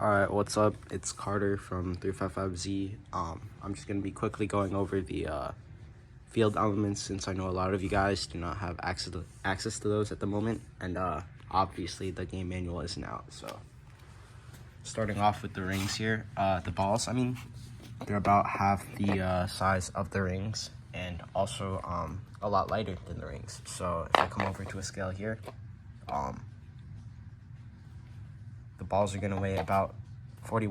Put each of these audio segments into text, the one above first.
Alright, what's up? It's Carter from 355Z. I'm just going to be quickly going over the field elements since I know a lot of you guys do not have access to those at the moment. And obviously the game manual isn't out. So starting off with the rings here, the balls, they're about half the size of the rings and also a lot lighter than the rings. So if I come over to a scale here, the balls are going to weigh about 40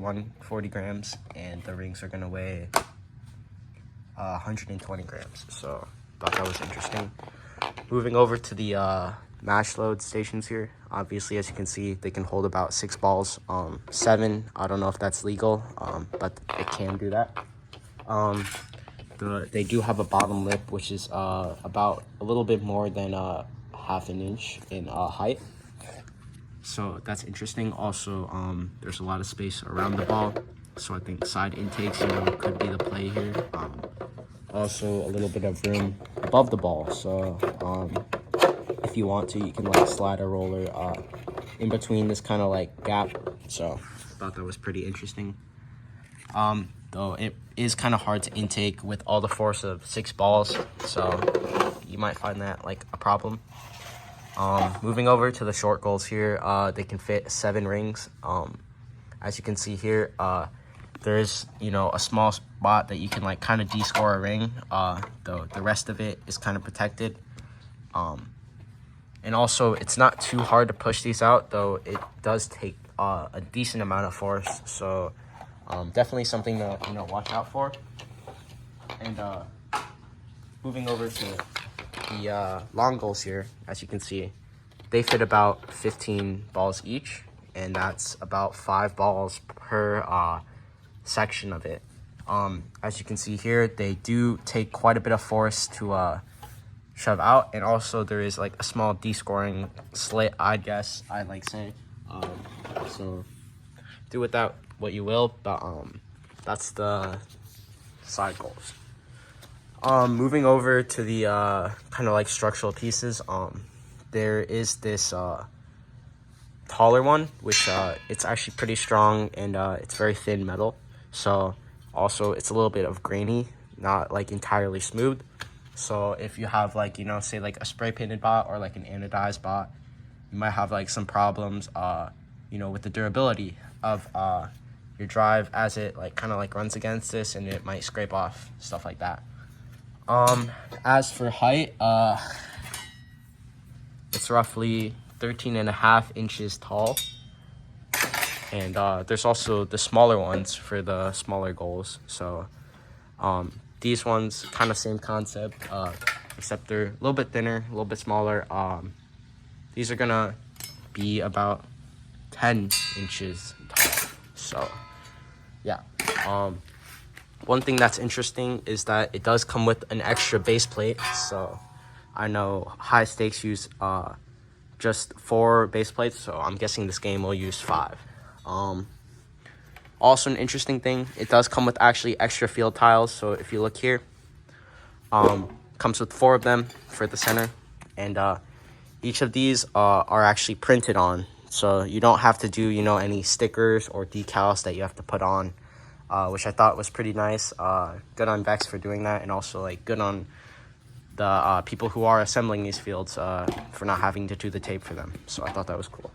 grams, and the rings are going to weigh 120 grams. So thought that was interesting. Moving over to the mash load stations here. Obviously, as you can see, they can hold about 6 balls. 7, I don't know if that's legal, but it can do that. They do have a bottom lip, which is about a little bit more than half an inch in height. So that's interesting. Also, there's a lot of space around the ball, so I think side intakes, could be the play here. Also, a little bit of room above the ball, so if you want to, you can like slide a roller in between this kind of like gap. So I thought that was pretty interesting. Though it is kind of hard to intake with all the force of 6 balls, so you might find that like a problem. Moving over to the short goals here, they can fit 7 rings. As you can see here, there is, a small spot that you can like kind of de-score a ring. Though the rest of it is kind of protected. And also, it's not too hard to push these out, though it does take a decent amount of force. So definitely something to watch out for. And moving over to the long goals here, as you can see, they fit about 15 balls each, and that's about 5 balls per section of it. As you can see here, they do take quite a bit of force to shove out, and also there is like a small de-scoring slit, I guess I'd like say. So do with that what you will, but that's the side goals. Moving over to the kind of like structural pieces, there is this taller one, which it's actually pretty strong, and it's very thin metal. So also it's a little bit of grainy, not like entirely smooth. So if you have like, say like a spray painted bot or like an anodized bot, you might have like some problems, with the durability of your drive as it like kind of like runs against this, and it might scrape off, stuff like that. As for height, it's roughly 13.5 inches tall, and there's also the smaller ones for the smaller goals. So these ones kind of same concept, except they're a little bit thinner, a little bit smaller. These are gonna be about 10 inches tall. So yeah. One thing that's interesting is that it does come with an extra base plate. So I know high stakes use just 4 base plates, so I'm guessing this game will use 5. Also an interesting thing, it does come with actually extra field tiles. So if you look here, comes with 4 of them for the center, and each of these are actually printed on. So you don't have to do, any stickers or decals that you have to put on. Which I thought was pretty nice. Good on Vex for doing that, and also like good on the people who are assembling these fields for not having to do the tape for them. So I thought that was cool.